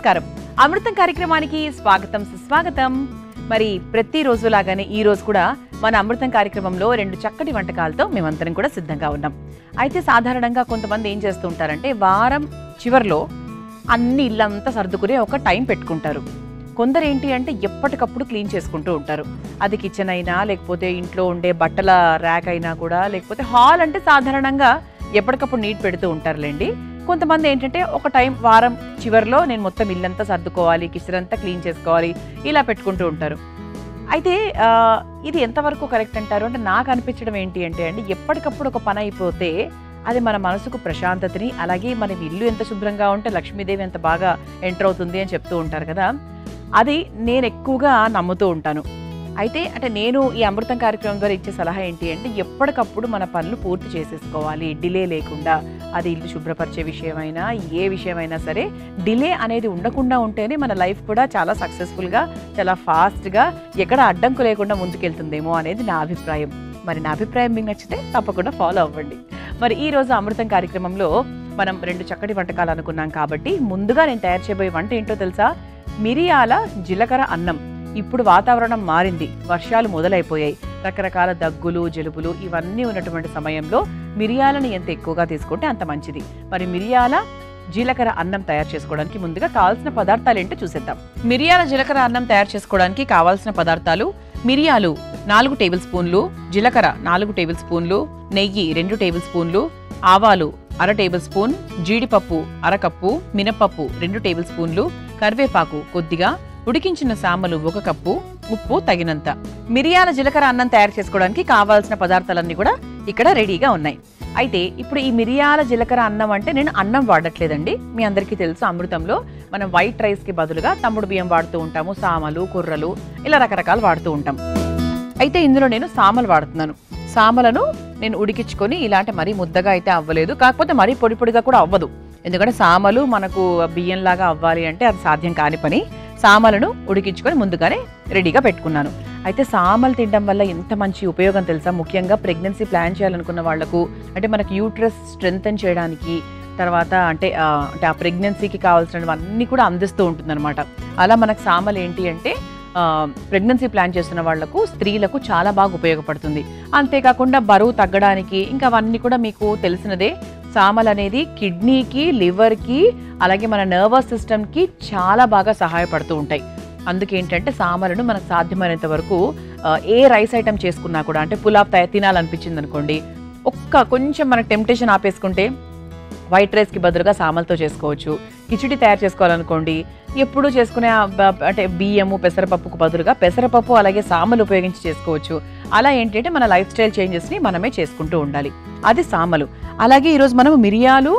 నమస్కారం. అమృతం కార్యక్రమానికి స్వాగతం సుస్వాగతం. మరి ప్రతి రోజు లాగానే ఈ రోజు కూడా మన అమృతం కార్యక్రమంలో రెండు చక్కటి వంటకాలతో మేమందరం కూడా సిద్ధంగా ఉన్నాం. అయితే సాధారణంగా కొంతమంది ఏం చేస్తూ ఉంటారంటే వారం చివర్లో అన్ని ఇల్లంతా సర్దుకునే ఒక టైం పెట్టుకుంటారు. కొందరు ఏంటి అంటే ఎప్పటికప్పుడు క్లీన్ చేసుకుంటూ ఉంటారు. అది కిచెన్ అయినా లేకపోతే ఇంట్లో ఉండే బట్టల ర్యాక్ అయినా కూడా లేకపోతే హాల్ అంటే సాధారణంగా ఎప్పటికప్పుడు నీట్ పెడుతూ ఉంటారులేండి. కొంతమంది ఏంటంటే ఒక టైం వారం చివరిలో నేను మొత్తం ఇల్లంతా సర్దుకోవాలి, కిచెన్ అంతా క్లీన్ చేసుకోవాలి, ఇలా పెట్టుకుంటూ ఉంటారు. అయితే ఇది ఎంతవరకు కరెక్ట్ అంటారు అంటే నాకు అనిపించడం ఏంటి అంటే అండి, ఎప్పటికప్పుడు ఒక పని అయిపోతే అది మన మనసుకు ప్రశాంతతని, అలాగే మన ఇల్లు ఎంత శుభ్రంగా ఉంటే లక్ష్మీదేవి ఎంత బాగా ఎంటర్ అవుతుంది అని చెప్తూ ఉంటారు కదా, అది నేను ఎక్కువగా నమ్ముతూ ఉంటాను. అయితే అంటే నేను ఈ అమృతం కార్యక్రమం ద్వారా ఇచ్చే సలహా ఏంటి అంటే ఎప్పటికప్పుడు మన పనులు పూర్తి చేసేసుకోవాలి, డిలే లేకుండా. అది ఇల్లు శుభ్రపరిచే విషయమైనా ఏ విషయమైనా సరే డిలే అనేది ఉండకుండా ఉంటేనే మన లైఫ్ కూడా చాలా సక్సెస్ఫుల్గా, చాలా ఫాస్ట్గా, ఎక్కడ అడ్డంకు లేకుండా ముందుకెళ్తుందేమో అనేది నా అభిప్రాయం. మరి నా అభిప్రాయం మీకు నచ్చితే తప్పకుండా ఫాలో అవ్వండి. మరి ఈరోజు అమృతం కార్యక్రమంలో మనం రెండు చక్కటి వంటకాలు అనుకున్నాం కాబట్టి ముందుగా నేను తయారు చేయబోయే వంట ఏంటో తెలుసా? మిరియాల జీలకర్ర అన్నం. ఇప్పుడు వాతావరణం మారింది, వర్షాలు మొదలైపోయాయి, రకరకాల దగ్గులు జలుబులు ఇవన్నీ ఉన్నటువంటి సమయంలో మిరియాలను ఎంత ఎక్కువగా తీసుకుంటే అంత మంచిది. మరి మిరియాల జీలకర్ర అన్నం తయారు చేసుకోవడానికి ముందుగా కావాల్సిన పదార్థాలు ఏంటో చూసేద్దాం. మిరియాల జీలకర్ర అన్నం తయారు చేసుకోవడానికి కావాల్సిన పదార్థాలు: మిరియాలు 4 టేబుల్ స్పూన్లు, జీలకర్ర 4 టేబుల్ స్పూన్లు, నెయ్యి 2 టేబుల్ స్పూన్లు, ఆవాలు 1/2 టేబుల్ స్పూన్, జీడిపప్పు 1 కప్పు, మినపప్పు 2 టేబుల్ స్పూన్లు, కరివేపాకు కొద్దిగా, ఉడికించిన సామలు 1 కప్పు, ఉప్పు తగినంత. మిరియాల జీలకర్ర అన్నం తయారు చేసుకోవడానికి కావాల్సిన పదార్థాలన్నీ కూడా ఇక్కడ రెడీగా ఉన్నాయి. అయితే ఇప్పుడు ఈ మిరియాల జీలకర్ర అన్నం అంటే నేను అన్నం వాడట్లేదండి. మీ అందరికీ తెలుసు అమృతంలో మనం వైట్ రైస్కి బదులుగా తమ్ముడు బియ్యం వాడుతూ ఉంటాము, సామలు, కుర్రలు ఇలా రకరకాలు వాడుతూ ఉంటాం. అయితే ఇందులో నేను సామలు వాడుతున్నాను. సామలను నేను ఉడికించుకొని ఇలాంటి మరీ ముద్దగా అయితే అవ్వలేదు, కాకపోతే మరీ పొడి పొడిగా కూడా అవ్వదు. ఎందుకంటే సామలు మనకు బియ్యంలాగా అవ్వాలి అంటే అది సాధ్యం కాని పని. సామలను ఉడికించుకొని ముందుగానే రెడీగా పెట్టుకున్నాను. అయితే సామలు తినడం వల్ల ఎంత మంచి ఉపయోగం తెలుసా? ముఖ్యంగా ప్రెగ్నెన్సీ ప్లాన్ చేయాలనుకున్న వాళ్లకు, అంటే మనకు యూట్రస్ స్ట్రెంగ్తన్ చేయడానికి, తర్వాత అంటే ఆ ప్రెగ్నెన్సీకి కావాల్సినవన్నీ కూడా అందిస్తూ ఉంటుందన్నమాట. అలా మనకు సామలు ఏంటి అంటే ప్రెగ్నెన్సీ ప్లాన్ చేస్తున్న వాళ్లకు, స్త్రీలకు చాలా బాగా ఉపయోగపడుతుంది. అంతేకాకుండా బరువు తగ్గడానికి ఇంకా అవన్నీ కూడా మీకు తెలిసినదే. సామలు అనేది కిడ్నీకి, లివర్కి, అలాగే మన నర్వస్ సిస్టమ్కి చాలా బాగా సహాయపడుతూ ఉంటాయి. అందుకేంటంటే సామలను మనకు సాధ్యమైనంత వరకు ఏ రైస్ ఐటమ్ చేసుకున్నా కూడా, అంటే పులావ్ తినాలనిపించింది అనుకోండి, కొంచెం మనకు టెంప్టేషన్ ఆపేసుకుంటే వైట్ రైస్కి బదులుగా సామలతో చేసుకోవచ్చు. కిచిడి తయారు చేసుకోవాలనుకోండి, ఎప్పుడు చేసుకునే అంటే బియ్యము పెసరపప్పుకు బదులుగా పెసరపప్పు అలాగే సామలు ఉపయోగించి చేసుకోవచ్చు. అలా ఏంటంటే మన లైఫ్ స్టైల్ చేంజెస్ని మనమే చేసుకుంటూ ఉండాలి. అది సామలు. అలాగే ఈరోజు మనం మిరియాలు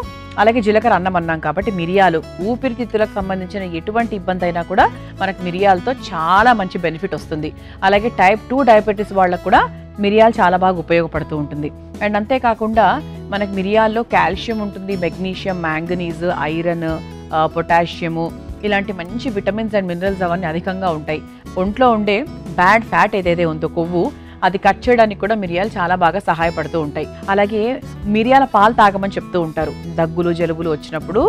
అలాగే జీలకర్ర అన్నం అన్నాం కాబట్టి మిరియాలు ఊపిరితిత్తులకు సంబంధించిన ఎటువంటి ఇబ్బంది అయినా కూడా మనకు మిరియాలతో చాలా మంచి బెనిఫిట్ వస్తుంది. అలాగే టైప్ 2 డయాబెటీస్ వాళ్ళకు కూడా మిరియాలు చాలా బాగా ఉపయోగపడుతూ ఉంటుంది. అండ్ అంతేకాకుండా మనకు మిరియాల్లో కాల్షియం ఉంటుంది, మెగ్నీషియం, మ్యాంగనీస్, ఐరన్, పొటాషియము ఇలాంటి మంచి విటమిన్స్ అండ్ మినరల్స్ అవన్నీ అధికంగా ఉంటాయి. ఒంట్లో ఉండే బ్యాడ్ ఫ్యాట్ ఏదైతే ఉందో కొవ్వు, అది కట్ చేయడానికి కూడా మిరియాలు చాలా బాగా సహాయపడుతూ ఉంటాయి. అలాగే మిరియాల పాలు తాగమని చెప్తూ ఉంటారు దగ్గులు జలుబులు వచ్చినప్పుడు.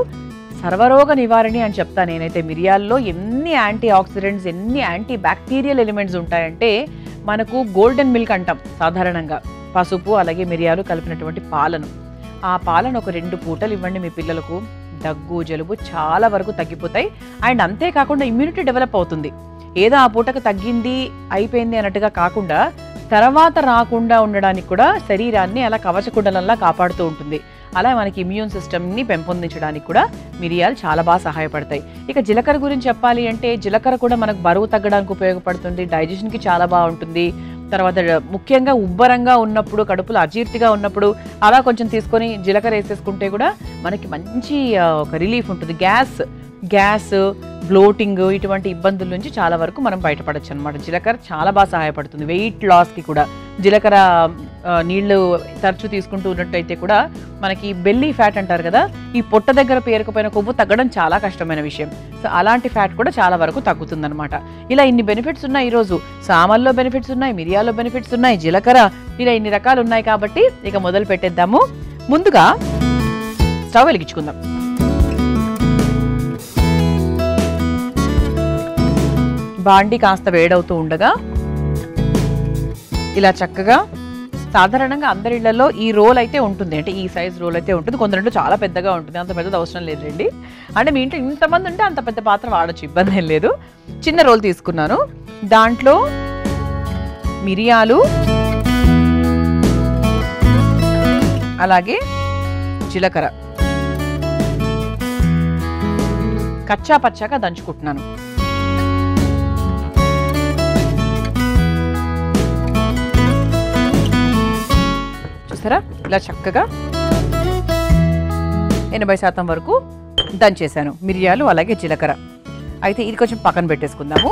సర్వరోగ నివారణి అని చెప్తా నేనైతే. మిరియాల్లో ఎన్ని యాంటీ ఆక్సిడెంట్స్, ఎన్ని యాంటీ బ్యాక్టీరియల్ ఎలిమెంట్స్ ఉంటాయంటే, మనకు గోల్డెన్ మిల్క్ అంటాం సాధారణంగా, పసుపు అలాగే మిరియాలు కలిపినటువంటి పాలను. ఆ పాలను ఒక 2 పూటలు ఇవ్వండి మీ పిల్లలకు, దగ్గు జలుబు చాలా వరకు తగ్గిపోతాయి. అండ్ అంతేకాకుండా ఇమ్యూనిటీ డెవలప్ అవుతుంది. ఏదో ఆ పూటకు తగ్గింది అయిపోయింది అన్నట్టుగా కాకుండా తర్వాత రాకుండా ఉండడానికి కూడా శరీరాన్ని అలా కవచకుండలంలా కాపాడుతూ ఉంటుంది. అలా మనకి ఇమ్యూన్ సిస్టమ్ని పెంపొందించడానికి కూడా మిరియాలు చాలా బాగా సహాయపడతాయి. ఇక జీలకర్ర గురించి చెప్పాలి అంటే జీలకర్ర కూడా మనకు బరువు తగ్గడానికి ఉపయోగపడుతుంది, డైజెషన్కి చాలా బాగుంటుంది. తర్వాత ముఖ్యంగా ఉబ్బరంగా ఉన్నప్పుడు, కడుపులో అజీర్తిగా ఉన్నప్పుడు అలా కొంచెం తీసుకొని జీలకర్ర వేసేసుకుంటే కూడా మనకి మంచి ఒక రిలీఫ్ ఉంటుంది. గ్యాస్ బ్లోటింగ్ ఇటువంటి ఇబ్బందుల నుంచి చాలా వరకు మనం బయటపడచ్చు అనమాట. జీలకర్ర చాలా బాగా సహాయపడుతుంది. వెయిట్ లాస్కి కూడా జీలకర్ర నీళ్లు తరచూ తీసుకుంటూ ఉన్నట్టయితే కూడా మనకి బెల్లీ ఫ్యాట్ అంటారు కదా, ఈ పొట్ట దగ్గర పేరుకుపోయిన కొవ్వు తగ్గడం చాలా కష్టమైన విషయం. సో అలాంటి ఫ్యాట్ కూడా చాలా వరకు తగ్గుతుందన్నమాట. ఇలా ఇన్ని బెనిఫిట్స్ ఉన్నాయి. ఈరోజు సామల్లో బెనిఫిట్స్ ఉన్నాయి, మిరియాల్లో బెనిఫిట్స్ ఉన్నాయి, జీలకర్ర, ఇలా ఇన్ని రకాలు ఉన్నాయి కాబట్టి ఇక మొదలు పెట్టేద్దాము. ముందుగా స్టవ్ వెలిగించుకుందాం. బాండి కాస్త వేడవుతూ ఉండగా ఇలా చక్కగా, సాధారణంగా అందరి ఇళ్లలో ఈ రోల్ అయితే ఉంటుంది, అంటే ఈ సైజ్ రోల్ అయితే ఉంటుంది. కొందరు చాలా పెద్దగా ఉంటుంది, అంత పెద్దది అవసరం లేదండి. అంటే మీ ఇంట్లో ఇంతమంది ఉంటే అంత పెద్ద పాత్ర వాడచ్చు, ఇబ్బంది ఏం లేదు. చిన్న రోల్ తీసుకున్నాను. దాంట్లో మిరియాలు, అలాగే జీలకర్ర కచ్చా పచ్చాగా దంచుకుంటున్నాను. చూసారా, ఇలా చక్కగా 80% వరకు దంచేసాను మిరియాలు అలాగే జీలకర్ర. అయితే ఇది కొంచెం పక్కన పెట్టేసుకుందాము.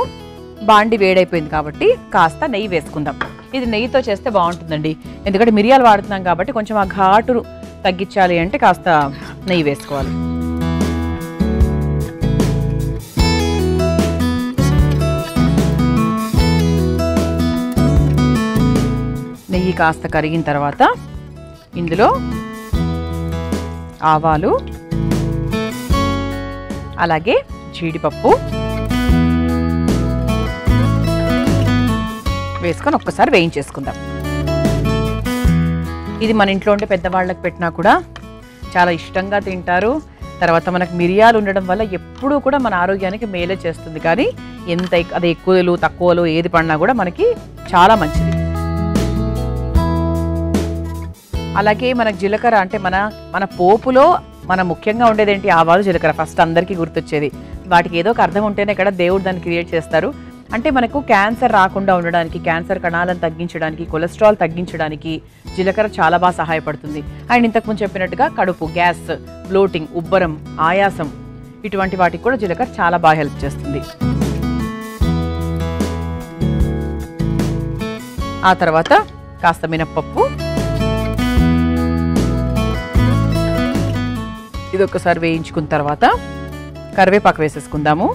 బాండి వేడైపోయింది కాబట్టి కాస్త నెయ్యి వేసుకుందాం. ఇది నెయ్యితో చేస్తే బాగుంటుందండి, ఎందుకంటే మిరియాలు వాడుతున్నాం కాబట్టి కొంచెం ఆ ఘాటు తగ్గించాలి అంటే కాస్త నెయ్యి వేసుకోవాలి. నెయ్యి కాస్త కరిగిన తర్వాత ఇందులో ఆవాలు అలాగే జీడిపప్పు వేసుకొని ఒక్కసారి వేయించేసుకుందాం. ఇది మన ఇంట్లో ఉండే పెద్దవాళ్ళకి పెట్టినా కూడా చాలా ఇష్టంగా తింటారు. తర్వాత మనకు మిరియాలు ఉండడం వల్ల ఎప్పుడూ కూడా మన ఆరోగ్యానికి మేలే చేస్తుంది. కానీ ఎంత అది ఎక్కువలు తక్కువలు ఏది పడినా కూడా మనకి చాలా మంచిది. అలాగే మనకు జీలకర్ర అంటే మన పోపులో మన ముఖ్యంగా ఉండేది ఏంటి? ఆవాలు జీలకర్ర ఫస్ట్ అందరికీ గుర్తొచ్చేది. వాటికి ఏదో ఒక అర్థం ఉంటేనే ఇక్కడ దేవుడు దాన్ని క్రియేట్ చేస్తారు. అంటే మనకు క్యాన్సర్ రాకుండా ఉండడానికి, క్యాన్సర్ కణాలను తగ్గించడానికి, కొలెస్ట్రాల్ తగ్గించడానికి జీలకర్ర చాలా బాగా సహాయపడుతుంది. అండ్ ఇంతకుముందు చెప్పినట్టుగా కడుపు, గ్యాస్, బ్లోటింగ్, ఉబ్బరం, ఆయాసం ఇటువంటి వాటికి కూడా జీలకర్ర చాలా బాగా హెల్ప్ చేస్తుంది. ఆ తర్వాత కాస్త మినప్పప్పు, ఇది ఒక్కసారి వేయించుకున్న తర్వాత కరివేపాకు వేసేసుకుందాము.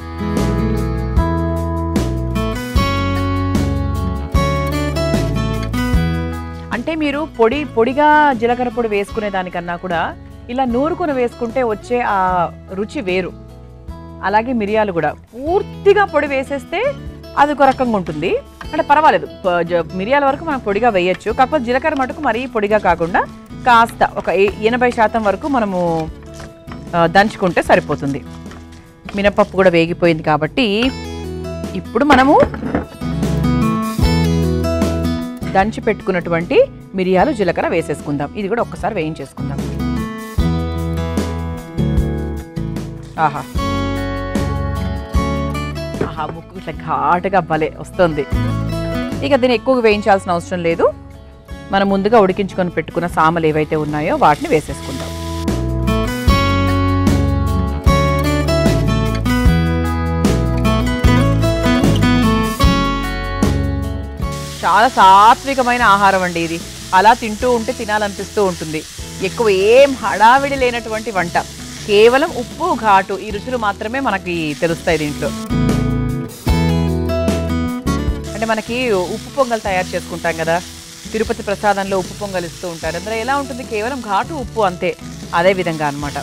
అంటే మీరు పొడిగా జీలకర్ర పొడి వేసుకునే దానికన్నా కూడా ఇలా నూరుకొని వేసుకుంటే వచ్చే ఆ రుచి వేరు. అలాగే మిరియాలు కూడా పూర్తిగా పొడి వేసేస్తే అది ఒక రకంగా ఉంటుంది. అంటే పర్వాలేదు, మిరియాల వరకు మనం పొడిగా వేయచ్చు. కాకపోతే జీలకర్ర మటుకు మరీ పొడిగా కాకుండా కాస్త ఒక 80% వరకు మనము దంచుకుంటే సరిపోతుంది. మినపప్పు కూడా వేగిపోయింది కాబట్టి ఇప్పుడు మనము దంచి పెట్టుకున్నటువంటి మిరియాలు జీలకర్ర వేసేసుకుందాం. ఇది కూడా ఒక్కసారి వేయించేసుకుందాం. ఆహా ఆహా ముక్కు ఇట్లా ఘాటుగా భలే వస్తుంది. ఇక దీన్ని ఎక్కువగా వేయించాల్సిన అవసరం లేదు. మనం ముందుగా ఉడికించుకొని పెట్టుకున్న సామలు ఏవైతే ఉన్నాయో వాటిని వేసేసుకుందాం. చాలా సాత్వికమైన ఆహారం అండి ఇది. అలా తింటూ ఉంటే తినాలనిపిస్తూ ఉంటుంది. ఎక్కువ ఏం హడావిడి లేనటువంటి వంట, కేవలం ఉప్పు ఘాటు ఈ రుచులు మాత్రమే మనకి తెలుస్తాయి దీంట్లో. అంటే మనకి ఉప్పు పొంగల్ తయారు చేసుకుంటాం కదా, తిరుపతి ప్రసాదంలో ఉప్పు పొంగల్ ఇస్తూ ఉంటారు. అందులో ఎలా ఉంటుంది? కేవలం ఘాటు ఉప్పు అంతే. అదే విధంగా అనమాట.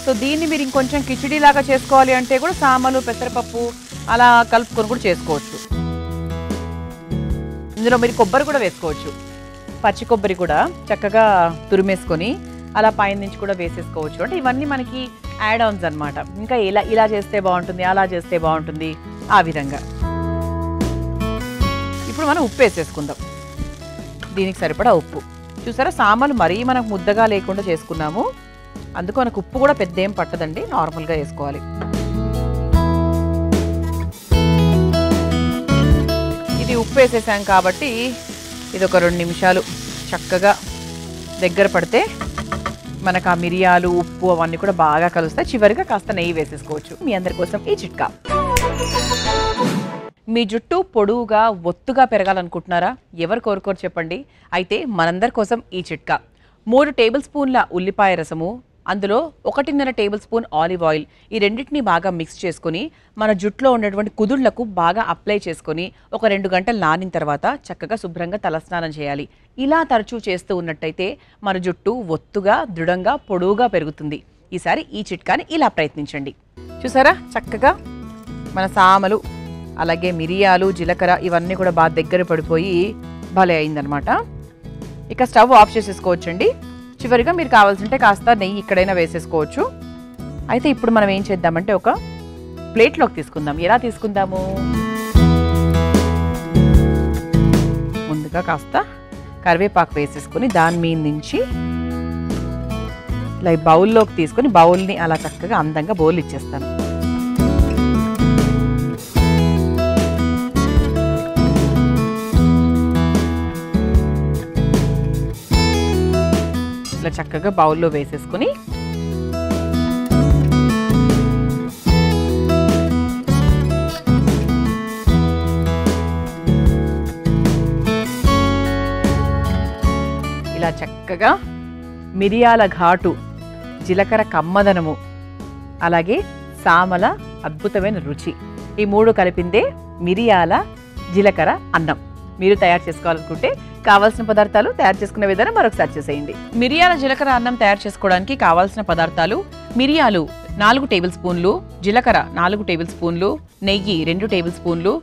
సో దీన్ని మీరు ఇంకొంచెం కిచిడీ లాగా చేసుకోవాలి అంటే కూడా సామలు, పెసరపప్పు అలా కలుపుకొని కూడా చేసుకోవచ్చు. ఇందులో మీరు కొబ్బరి కూడా వేసుకోవచ్చు. పచ్చి కొబ్బరి కూడా చక్కగా తురిమేసుకొని అలా పైన నుంచి కూడా వేసేసుకోవచ్చు. అంటే ఇవన్నీ మనకి యాడ్ ఆన్స్ అనమాట. ఇంకా ఇలా చేస్తే బాగుంటుంది, అలా చేస్తే బాగుంటుంది, ఆ విధంగా. ఇప్పుడు మనం ఉప్పు వేసేసుకుందాం. దీనికి సరిపడా ఉప్పు. చూసారా, సామలు మరీ మనకు ముద్దగా లేకుండా చేసుకున్నాము. అందుకు మనకు ఉప్పు కూడా పెద్ద ఏం పట్టదండి, నార్మల్గా వేసుకోవాలి. ఇది ఉప్పు వేసేసాం కాబట్టి ఇది ఒక 2 నిమిషాలు చక్కగా దగ్గర పడితే మనకు ఆ మిరియాలు, ఉప్పు అవన్నీ కూడా బాగా కలుస్తాయి. చివరిగా కాస్త నెయ్యి వేసేసుకోవచ్చు. మీ అందరి కోసం ఈ చిట్కా. మీ జుట్టు పొడువుగా ఒత్తుగా పెరగాలనుకుంటున్నారా? ఎవరు కోరుకోరు చెప్పండి. అయితే మనందరి కోసం ఈ చిట్కా. 3 టేబుల్ స్పూన్ల ఉల్లిపాయ రసము, అందులో 1.5 టేబుల్ స్పూన్ ఆలివ్ ఆయిల్, ఈ రెండింటిని బాగా మిక్స్ చేసుకొని మన జుట్టులో ఉన్నటువంటి కుదుళ్లకు బాగా అప్లై చేసుకొని ఒక 2 గంటలు నానిన తర్వాత చక్కగా శుభ్రంగా తలస్నానం చేయాలి. ఇలా తరచూ చేస్తూ ఉన్నట్టయితే మన జుట్టు ఒత్తుగా, దృఢంగా, పొడవుగా పెరుగుతుంది. ఈసారి ఈ చిట్కాని ఇలా ప్రయత్నించండి. చూసారా, చక్కగా మన సామలు అలాగే మిరియాలు జీలకర్ర ఇవన్నీ కూడా బాగా దగ్గర పడిపోయి భలే అయిందనమాట. ఇక స్టవ్ ఆఫ్ చేసేసుకోవచ్చండి. చివరిగా మీరు కావాల్సింటే కాస్త నెయ్యి ఇక్కడైనా వేసేసుకోవచ్చు. అయితే ఇప్పుడు మనం ఏం చేద్దామంటే ఒక ప్లేట్లోకి తీసుకుందాం. ఎలా తీసుకుందాము? ముందుగా కాస్త కరివేపాకు వేసేసుకొని దాని మీద నుంచి ఇలా బౌల్లోకి తీసుకొని బౌల్ని అలా చక్కగా అందంగా బౌల్ ఇచ్చేస్తాను. ఇలా చక్కగా బౌల్లో వేసేసుకొని ఇలా చక్కగా మిరియాల ఘాటు, జీలకర్ర కమ్మదనము, అలాగే సామల అద్భుతమైన రుచి, ఈ మూడు కలిపిందే మిరియాల జీలకర్ర అన్నం. మీరు తయారు చేసుకోవాలనుకుంటే కావాల్సిన పదార్థాలు తయారు చేసుకునే విధానం మరొకసారి చేసేయండి. మిరియాల జీలకర్ర అన్నం తయారు చేసుకోవడానికి కావాల్సిన పదార్థాలు: మిరియాలు 4 టేబుల్ స్పూన్లు, జీలకర్ర 4 టేబుల్ స్పూన్లు, నెయ్యి 2 టేబుల్ స్పూన్లు,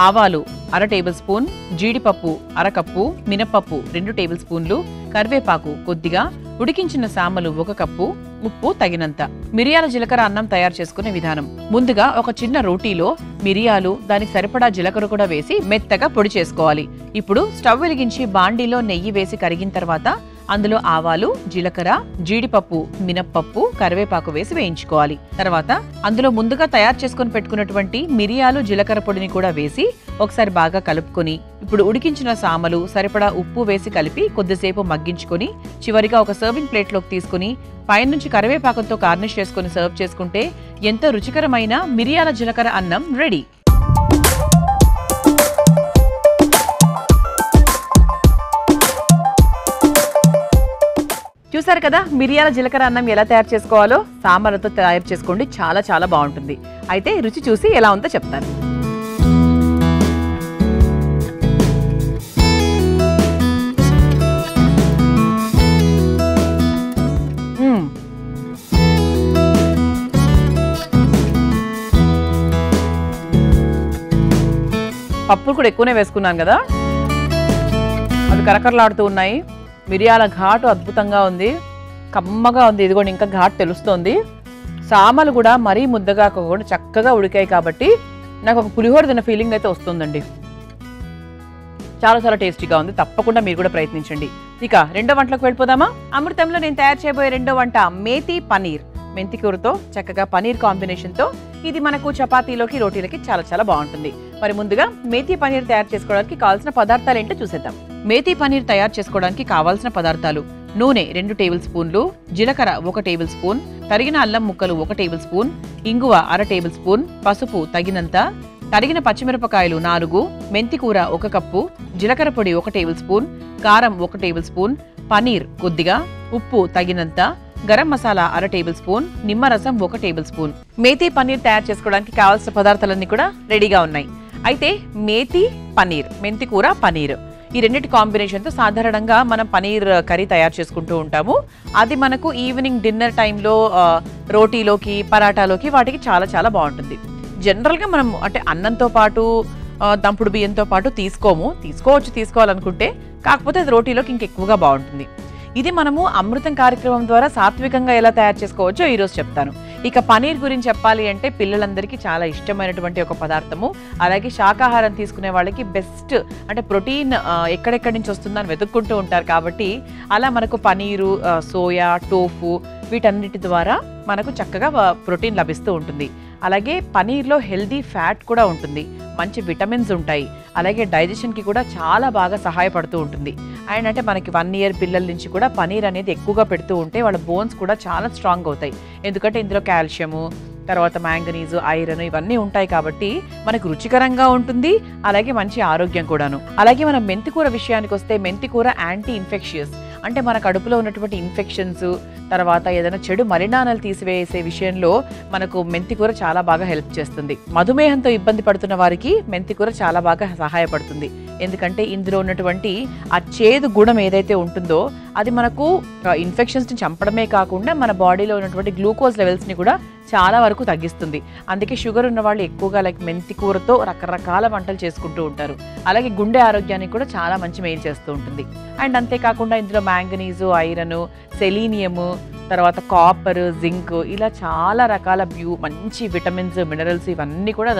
ఆవాలు 1/2 టేబుల్ స్పూన్, జీడిపప్పు 1/2 కప్పు, మినపప్పు 2 టేబుల్ స్పూన్లు, కరివేపాకు కొద్దిగా, ఉడికించిన సామలు 1 కప్పు, ఉప్పు తగినంత. మిరియాల జీలకర్ర అన్నం తయారు చేసుకునే విధానం: ముందుగా ఒక చిన్న రోటీలో మిరియాలు, దానికి సరిపడా జీలకర్ర కూడా వేసి మెత్తగా పొడి చేసుకోవాలి. ఇప్పుడు స్టవ్ వెలిగించి బాండీలో నెయ్యి వేసి కరిగిన తర్వాత అందులో ఆవాలు, జీలకర్ర, జీడిపప్పు, మినప్పప్పు, కరివేపాకు వేసి వేయించుకోవాలి. తర్వాత అందులో ముందుగా తయారు చేసుకుని పెట్టుకున్నటువంటి మిరియాలు, జీలకర్ర పొడిని కూడా వేసి ఒకసారి బాగా కలుపుకొని ఇప్పుడు ఉడికించిన సామలు, సరిపడా ఉప్పు వేసి కలిపి కొద్దిసేపు మగ్గించుకొని చివరిగా ఒక సర్వింగ్ ప్లేట్లోకి తీసుకుని పైనుంచి కరివేపాకుతో గార్నిష్ చేసుకుని సర్వ్ చేసుకుంటే ఎంతో రుచికరమైన మిరియాల జీలకర్ర అన్నం రెడీ. చూసారు కదా మిరియాల జీలకర్ర అన్నం ఎలా తయారు చేసుకోవాలో. సాంబార్లతో తయారు చేసుకోండి, చాలా చాలా బాగుంటుంది. అయితే రుచి చూసి ఎలా ఉందో చెప్తాను. పప్పులు కూడా ఎక్కువనే వేసుకున్నాను కదా, అవి కరకరలాడుతూ ఉన్నాయి. మిరియాల ఘాటు అద్భుతంగా ఉంది, కమ్మగా ఉంది. ఇదిగోండి ఇంకా ఘాటు తెలుస్తోంది. సామలు కూడా మరీ ముద్దగా కూడా చక్కగా ఉడికాయి కాబట్టి నాకు ఒక పులిహోర తిన్న ఫీలింగ్ అయితే వస్తుందండి. చాలా చాలా టేస్టీగా ఉంది. తప్పకుండా మీరు కూడా ప్రయత్నించండి. ఇక రెండో వంటలకు వెళ్ళిపోదామా? అమృతంలో నేను తయారు చేయబోయే రెండో వంట మేతి పనీర్. మెంతికూరతో చక్కగా పనీర్ కాంబినేషన్తో ఇది మనకు చపాతీలోకి, రోటీలకి చాలా చాలా బాగుంటుంది. మరి ముందుగా మేతి పనీర్ తయారు చేసుకోవడానికి కావాల్సిన పదార్థాలు ఏంటో చూసేద్దాం. మేతి పనీర్ తయారు చేసుకోవడానికి కావాల్సిన పదార్థాలు: నూనె 2 టేబుల్ స్పూన్లు, జీలకర్ర 1 టేబుల్ స్పూన్, తరిగిన అల్లం ముక్కలు 1 టేబుల్ స్పూన్, ఇంగువ 1/2 టేబుల్ స్పూన్, పసుపు తగినంత, తరిగిన పచ్చిమిరపకాయలు 4, మెంతికూర 1 కప్పు, జీలకర్ర పొడి 1 టేబుల్ స్పూన్, కారం 1 టేబుల్ స్పూన్, పనీర్ కొద్దిగా, ఉప్పు తగినంత, గరం మసాలా 1/2 టేబుల్ స్పూన్, నిమ్మరసం 1 టేబుల్ స్పూన్. మేతి పనీర్ తయారు చేసుకోవడానికి కావాల్సిన పదార్థాలన్నీ కూడా రెడీగా ఉన్నాయి. అయితే మేతి పనీర్, మెంతికూర పనీర్, ఈ రెండింటి కాంబినేషన్తో సాధారణంగా మనం పనీర్ కర్రీ తయారు చేసుకుంటూ ఉంటాము. అది మనకు ఈవినింగ్ డిన్నర్ టైంలో రోటీలోకి, పరాటాలోకి వాటికి చాలా చాలా బాగుంటుంది. జనరల్గా మనం అంటే అన్నంతో పాటు దంపుడు బియ్యంతో పాటు తీసుకోవాలనుకుంటే, కాకపోతే అది రోటీలోకి ఇంకెక్కువగా బాగుంటుంది. ఇది మనము అమృతం కార్యక్రమం ద్వారా సాత్వికంగా ఎలా తయారు చేసుకోవచ్చో ఈరోజు చెప్తాను. ఇక పనీర్ గురించి చెప్పాలి అంటే పిల్లలందరికీ చాలా ఇష్టమైనటువంటి ఒక పదార్థము. అలాగే శాకాహారం తీసుకునే వాళ్ళకి బెస్ట్, అంటే ప్రోటీన్ ఎక్కడెక్కడి నుంచి వస్తుందని వెతుక్కుంటూ ఉంటారు. కాబట్టి అలా మనకు పనీరు, సోయా, టోఫు వీటన్నిటి ద్వారా మనకు చక్కగా ప్రోటీన్ లభిస్తూ ఉంటుంది. అలాగే పనీర్లో హెల్దీ ఫ్యాట్ కూడా ఉంటుంది, మంచి విటమిన్స్ ఉంటాయి. అలాగే డైజెషన్కి కూడా చాలా బాగా సహాయపడుతూ ఉంటుంది. అండ్ అంటే మనకి 1 ఇయర్ పిల్లల నుంచి కూడా పనీర్ అనేది ఎక్కువగా పెడుతూ ఉంటే వాళ్ళ బోన్స్ కూడా చాలా స్ట్రాంగ్ అవుతాయి. ఎందుకంటే ఇందులో కాల్షియము, తర్వాత మ్యాంగనీస్, ఐరన్ ఇవన్నీ ఉంటాయి కాబట్టి మనకు రుచికరంగా ఉంటుంది. అలాగే మంచి ఆరోగ్యం కూడాను. అలాగే మనం మెంతికూర విషయానికి వస్తే మెంతికూర యాంటీ ఇన్ఫెక్షియస్, అంటే మన కడుపులో ఉన్నటువంటి ఇన్ఫెక్షన్స్, తర్వాత ఏదైనా చెడు మలినాలను తీసివేసే విషయంలో మనకు మెంతికూర చాలా బాగా హెల్ప్ చేస్తుంది. మధుమేహంతో ఇబ్బంది పడుతున్న వారికి మెంతికూర చాలా బాగా సహాయపడుతుంది. ఎందుకంటే ఇందులో ఉన్నటువంటి ఆ చేదు గుణం ఏదైతే ఉంటుందో అది మనకు ఇన్ఫెక్షన్స్ని చంపడమే కాకుండా మన బాడీలో ఉన్నటువంటి గ్లూకోజ్ లెవెల్స్ని కూడా చాలా వరకు తగ్గిస్తుంది. అందుకే షుగర్ ఉన్న వాళ్ళు ఎక్కువగా లైక్ మెంతి కూరతో రకరకాల వంటలు చేసుకుంటూ ఉంటారు. అలాగే గుండె ఆరోగ్యానికి కూడా చాలా మంచి మేలు చేస్తూ ఉంటుంది. అండ్ అంతేకాకుండా ఇందులో మ్యాంగనీసు, ఐరన్, సెలీనియము, తర్వాత కాపర్, జింక్ ఇలా చాలా రకాల మంచి విటమిన్స్, మినరల్స్ ఇవన్నీ కూడా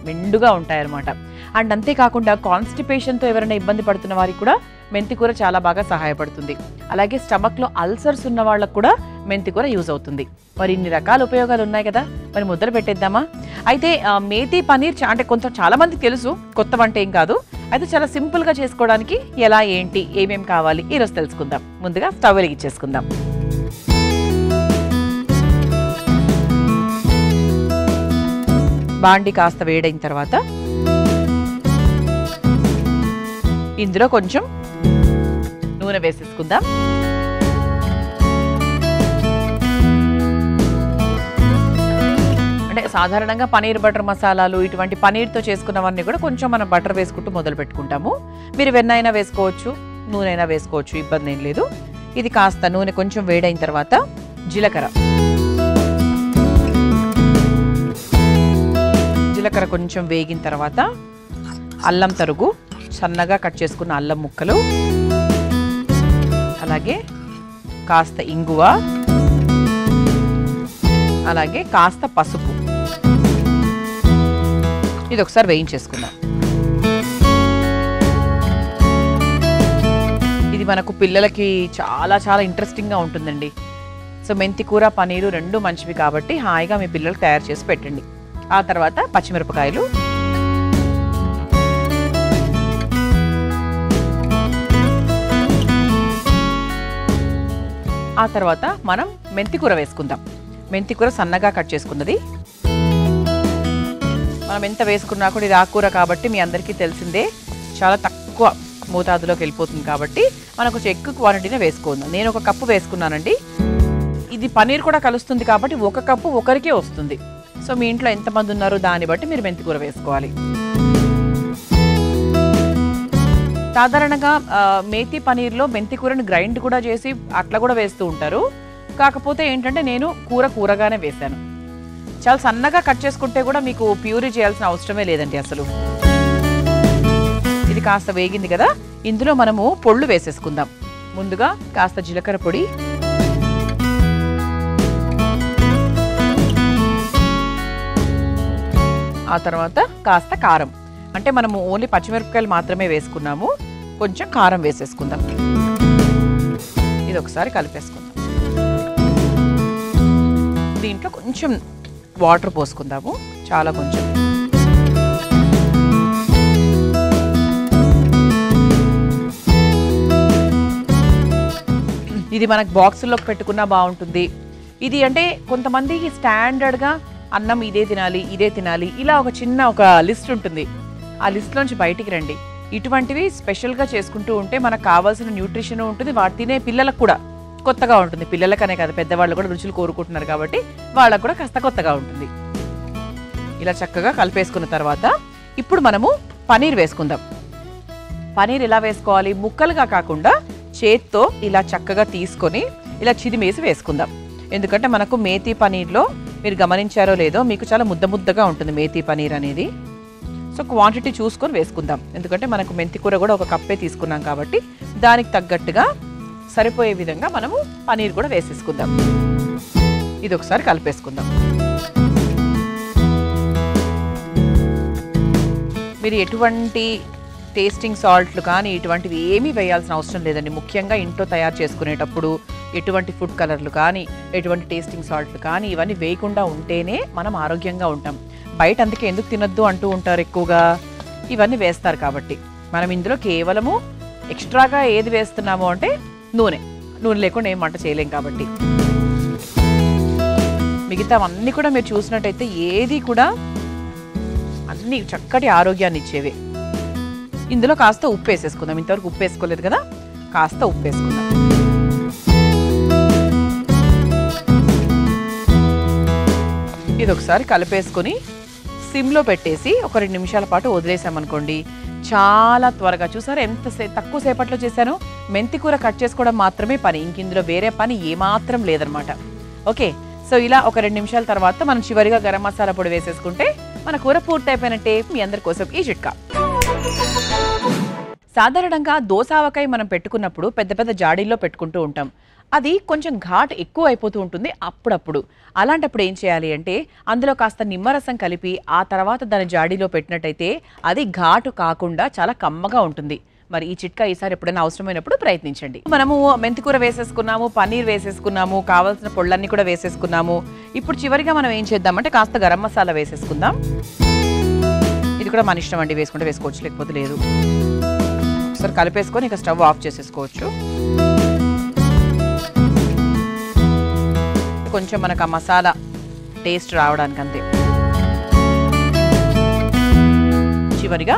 మెండుగా ఉంటాయన్నమాట. అండ్ అంతేకాకుండా కాన్స్టిపేషన్తో ఎవరైనా ఇబ్బంది పడుతున్న వారికి కూడా మెంతికూర చాలా బాగా సహాయపడుతుంది. అలాగే స్టమక్లో అల్సర్స్ ఉన్న వాళ్ళకు కూడా మెంతికూర యూజ్ అవుతుంది. మరి ఇన్ని రకాల ఉపయోగాలు ఉన్నాయి కదా, మరి మొదలు పెట్టేద్దామా? అయితే మేతి పనీర్ అంటే చాలా మందికి తెలుసు, కొత్త వంట ఏం కాదు. అయితే చాలా సింపుల్గా చేసుకోవడానికి ఎలా ఏంటి ఏమేమి కావాలి ఈరోజు తెలుసుకుందాం. ముందుగా స్టవ్ వెలిగించేసుకుందాం. బాండి కాస్త వేడైన తర్వాత ఇందులో కొంచెం నూనె వేసేసుకుందాం. అంటే సాధారణంగా పనీర్ బటర్ మసాలాలు ఇటువంటి పనీర్తో చేసుకున్నవన్నీ కూడా కొంచెం మనం బటర్ వేసుకుంటూ మొదలు పెట్టుకుంటాము. మీరు వెన్న అయినా వేసుకోవచ్చు, నూనె అయినా వేసుకోవచ్చు, ఇబ్బంది ఏం లేదు. ఇది కాస్త నూనె కొంచెం వేడైన తర్వాత జీలకర్ర కొంచెం వేగిన తర్వాత అల్లం తరుగు, సన్నగా కట్ చేసుకున్న అల్లం ముక్కలు, అలాగే కాస్త ఇంగువ, అలాగే కాస్త పసుపు. ఇది ఒకసారి వేయించేసుకుందాం. ఇది మనకు పిల్లలకి చాలా చాలా ఇంట్రెస్టింగ్గా ఉంటుందండి. సో మెంతి కూర, పనీరు రెండు మంచివి కాబట్టి హాయిగా మీ పిల్లలకు తయారు చేసి పెట్టండి. ఆ తర్వాత పచ్చిమిరపకాయలు, ఆ తర్వాత మనం మెంతికూర వేసుకుందాం. మెంతికూర సన్నగా కట్ చేసుకున్నది. మనం ఎంత వేసుకున్నా కూడా ఇది ఆకుకూర కాబట్టి మీ అందరికీ తెలిసిందే, చాలా తక్కువ మోతాదులోకి వెళ్ళిపోతుంది కాబట్టి మనం కొంచెం ఎక్కువ క్వాంటిటీనే వేసుకుందాం. నేను 1 కప్పు వేసుకున్నానండి. ఇది పనీర్ కూడా కలుస్తుంది కాబట్టి 1 కప్పు ఒకరికే వస్తుంది. సో మీ ఇంట్లో ఎంతమంది ఉన్నారో దాన్ని బట్టి మీరు మెంతికూర వేసుకోవాలి. సాధారణంగా మేతి పనీర్లో మెంతికూరని గ్రైండ్ కూడా చేసి అట్లా కూడా వేస్తూ ఉంటారు. కాకపోతే ఏంటంటే నేను కూరగానే వేశాను. చాలా సన్నగా కట్ చేసుకుంటే కూడా మీకు ప్యూరీ చేయాల్సిన అవసరమే లేదండి అసలు. ఇది కాస్త వేగింది కదా, ఇందులో మనము పొళ్ళు వేసేసుకుందాం. ముందుగా కాస్త జీలకర్ర పొడి, ఆ తర్వాత కాస్త కారం. అంటే మనము ఓన్లీ పచ్చిమిరపకాయలు మాత్రమే వేసుకున్నాము, కొంచెం కారం వేసేసుకుందాం. ఇది ఒకసారి కలిపేసుకుందాం. దీంట్లో కొంచెం వాటర్ పోసుకుందాము, చాలా కొంచెం. ఇది మనకు బాక్సుల్లోకి పెట్టుకున్నా బాగుంటుంది. ఇది అంటే కొంతమంది స్టాండర్డ్గా అన్నం ఇదే తినాలి ఇలా ఒక లిస్ట్ ఉంటుంది. ఆ లిస్ట్లోంచి బయటికి రండి. ఇటువంటివి స్పెషల్గా చేసుకుంటూ ఉంటే మనకు కావాల్సిన న్యూట్రిషన్ ఉంటుంది, వాటి తినే పిల్లలకు కూడా కొత్తగా ఉంటుంది. పిల్లలకనే కాదు, పెద్దవాళ్ళు కూడా రుచులు కోరుకుంటున్నారు కాబట్టి వాళ్ళకు కూడా కాస్త కొత్తగా ఉంటుంది. ఇలా చక్కగా కలిపేసుకున్న తర్వాత ఇప్పుడు మనము పనీర్ వేసుకుందాం. పనీర్ ఎలా వేసుకోవాలి? ముక్కలుగా కాకుండా చేత్తో ఇలా చక్కగా తీసుకొని ఇలా చిదిమేసి వేసుకుందాం. ఎందుకంటే మనకు మేతి పనీర్లో మీరు గమనించారో లేదో, మీకు చాలా ముద్దగా ఉంటుంది మేతి పనీర్ అనేది. సో క్వాంటిటీ చూసుకొని వేసుకుందాం. ఎందుకంటే మనకు మెంతికూర కూడా 1 కప్పే తీసుకున్నాం కాబట్టి దానికి తగ్గట్టుగా సరిపోయే విధంగా మనము పనీర్ కూడా వేసేసుకుందాం. ఇది ఒకసారి కలిపేసుకుందాం. మీరు ఎటువంటి టేస్టింగ్ సాల్ట్లు కానీ ఇటువంటివి ఏమీ వేయాల్సిన అవసరం లేదండి. ముఖ్యంగా ఇంట్లో తయారు చేసుకునేటప్పుడు ఎటువంటి ఫుడ్ కలర్లు కానీ ఎటువంటి టేస్టింగ్ సాల్ట్లు కానీ ఇవన్నీ వేయకుండా ఉంటేనే మనం ఆరోగ్యంగా ఉంటాం. బయట అందుకే ఎందుకు తినొద్దు అంటూ ఉంటారు, ఎక్కువగా ఇవన్నీ వేస్తారు కాబట్టి. మనం ఇందులో కేవలము ఎక్స్ట్రాగా ఏది వేస్తున్నాము అంటే నూనె లేకుండా ఏం వంట చేయలేం కాబట్టి. మిగతా అన్నీ కూడా మీరు చూసినట్టయితే ఏది కూడా అన్నీ చక్కటి ఆరోగ్యాన్ని ఇచ్చేవే. ఇందులో కాస్త ఉప్పు వేసేసుకుందాం. ఇంతవరకు ఉప్పు వేసుకోలేదు కదా, కాస్త ఉప్పు వేసుకుందాం. ఇది ఒకసారి కలిపేసుకొని సిమ్లో పెట్టేసి ఒక 2 నిమిషాల పాటు వదిలేసామనుకోండి, చాలా త్వరగా చూసారా ఎంత తక్కువ సేపట్లో చేశాను. మెంతి కూర కట్ చేసుకోవడం మాత్రమే పని, ఇంక ఇందులో వేరే పని ఏమాత్రం లేదనమాట. ఓకే, సో ఇలా ఒక 2 నిమిషాల తర్వాత మనం చివరిగా గరం మసాలా పొడి వేసేసుకుంటే మన కూర పూర్తయిపోయినట్టే. మీ అందరి కోసం ఈ చిట్కా. సాధారణంగా దోసావకాయ మనం పెట్టుకున్నప్పుడు పెద్ద పెద్ద జాడీల్లో పెట్టుకుంటూ ఉంటాం. అది కొంచెం ఘాట్ ఎక్కువ అయిపోతూ ఉంటుంది అప్పుడప్పుడు. అలాంటప్పుడు ఏం చేయాలి అంటే అందులో కాస్త నిమ్మరసం కలిపి ఆ తర్వాత దాని జాడీలో పెట్టినట్టయితే అది ఘాటు కాకుండా చాలా కమ్మగా ఉంటుంది. మరి ఈ చిట్కా ఈసారి ఎప్పుడైనా అవసరమైనప్పుడు ప్రయత్నించండి. మనము మెంతికూర వేసేసుకున్నాము, పన్నీర్ వేసేసుకున్నాము, కావాల్సిన పొళ్ళన్నీ కూడా వేసేసుకున్నాము. ఇప్పుడు చివరిగా మనం ఏం చేద్దామంటే కాస్త గరం మసాలా వేసేసుకుందాం. ఇది కూడా మన ఇష్టం అండి, వేసుకుంటే వేసుకోవచ్చు, లేకపోతే లేదు. ఒకసారి కలిపేసుకొని ఇక స్టవ్ ఆఫ్ చేసేసుకోవచ్చు. కొంచెం మనకు ఆ మసాలా టేస్ట్ రావడానికి అంతే. చివరిగా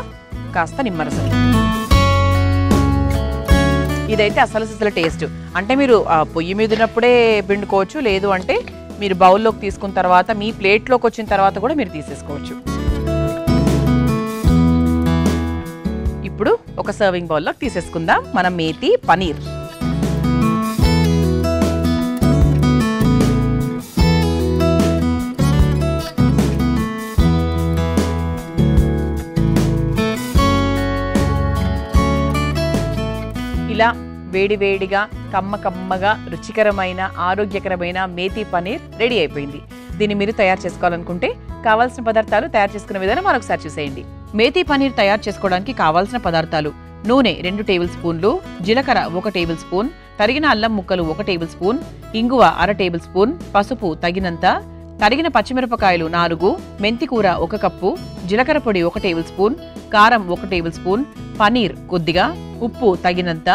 కాస్త నిమ్మరసం. ఇదైతే అసలు టేస్ట్. అంటే మీరు పొయ్యి మీద ఉన్నప్పుడే పిండుకోవచ్చు, లేదు అంటే మీరు బౌల్లోకి తీసుకున్న తర్వాత మీ ప్లేట్లోకి వచ్చిన తర్వాత కూడా మీరు తీసేసుకోవచ్చు. ఇప్పుడు ఒక సర్వింగ్ బౌల్లోకి తీసేసుకుందాం మనం మేతి పనీర్. ఇలా వేడివేడిగా కమ్మగా రుచికరమైన ఆరోగ్యకరమైన మేతి పనీర్ రెడీ అయిపోయింది. దీన్ని మీరు తయారు చేసుకోవాలనుకుంటే కావాల్సిన పదార్థాలు, తయారు చేసుకునే విధానం మరొకసారి చూసేయండి. మేతి పనీర్ తయారు చేసుకోవడానికి కావాల్సిన పదార్థాలు: నూనె 2 టేబుల్ స్పూన్లు, జీలకర్ర 1 టేబుల్ స్పూన్, తరిగిన అల్లం ముక్కలు 1 టేబుల్ స్పూన్, ఇంగువ 1/2 టేబుల్ స్పూన్, పసుపు తగినంత, తరిగిన పచ్చిమిరపకాయలు 4, మెంతి కూర 1 కప్పు, జీలకర్ర పొడి 1 టేబుల్ స్పూన్, కారం 1 టేబుల్ స్పూన్, పనీర్ కొద్దిగా, ఉప్పు తగినంత,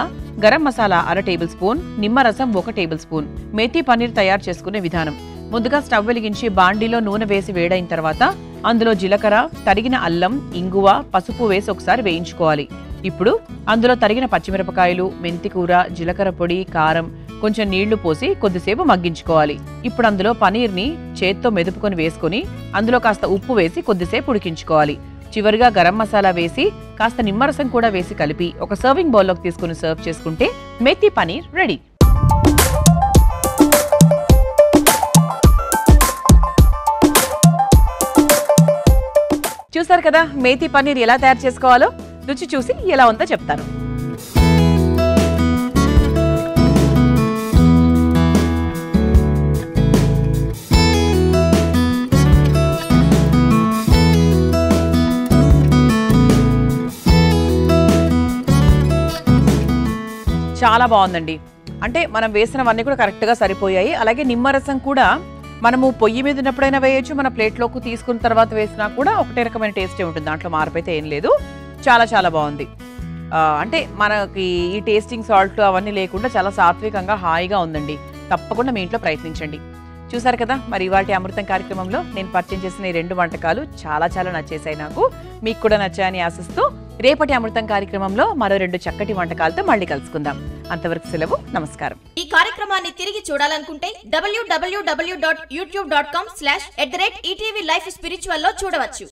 గరం మసాలా 1/2 టేబుల్ స్పూన్, నిమ్మరసం 1 టేబుల్ స్పూన్. మేతి పనీర్ తయారు చేసుకునే విధానం: ముందుగా స్టవ్ వెలిగించి బాండీలో నూనె వేసి వేడైన తర్వాత అందులో జీలకర్ర, తరిగిన అల్లం, ఇంగువ, పసుపు వేసి ఒకసారి వేయించుకోవాలి. ఇప్పుడు అందులో తరిగిన పచ్చిమిరపకాయలు, మెంతి కూర, జీలకర్ర పొడి, కారం, కొంచెం నీళ్లు పోసి కొద్దిసేపు మగ్గించుకోవాలి. ఇప్పుడు అందులో పనీర్ని చేత్తో మెదుపుకొని వేసుకొని అందులో కాస్త ఉప్పు వేసి కొద్దిసేపు ఉడికించుకోవాలి. చివరిగా గరం మసాలా వేసి కాస్త నిమ్మరసం కూడా వేసి కలిపి ఒక సర్వింగ్ బౌల్లోకి తీసుకుని సర్వ్ చేసుకుంటే మేతి పనీర్ రెడీ. చూసారు కదా మేతి పనీర్ ఎలా తయారు చేసుకోవాలో. రుచి చూసి ఎలా ఉందో చెప్తాను. చాలా బాగుందండి. అంటే మనం వేసినవన్నీ కూడా కరెక్ట్గా సరిపోయాయి. అలాగే నిమ్మరసం కూడా మనము పొయ్యి మీద ఉన్నప్పుడైనా వేయచ్చు, మన ప్లేట్లోకి తీసుకున్న తర్వాత వేసినా కూడా ఒకటే రకమైన టేస్టే ఉంటుంది, దాంట్లో మార్పు అయితే ఏం లేదు. చాలా బాగుంది. అంటే మనకి ఈ టేస్టింగ్ సాల్ట్ అవన్నీ లేకుండా చాలా సాత్వికంగా హాయిగా ఉందండి. తప్పకుండా మీ ఇంట్లో ప్రయత్నించండి. చూసారు కదా మరి ఇవాల్టి అమృతం కార్యక్రమంలో నేను పరిచయం చేసిన ఈ 2 వంటకాలు చాలా నచ్చేసాయి నాకు. మీకు కూడా నచ్చాయని ఆశిస్తూ రేపటి అమృతం కార్యక్రమంలో మరో 2 చక్కటి వంటకాలతో మళ్ళీ కలుసుకుందాం. అంతవరకు సెలవు, నమస్కారం. ఈ కార్యక్రమాన్ని తిరిగి చూడాలనుకుంటే www.youtube.com/ETV Life Spiritual లో చూడవచ్చు.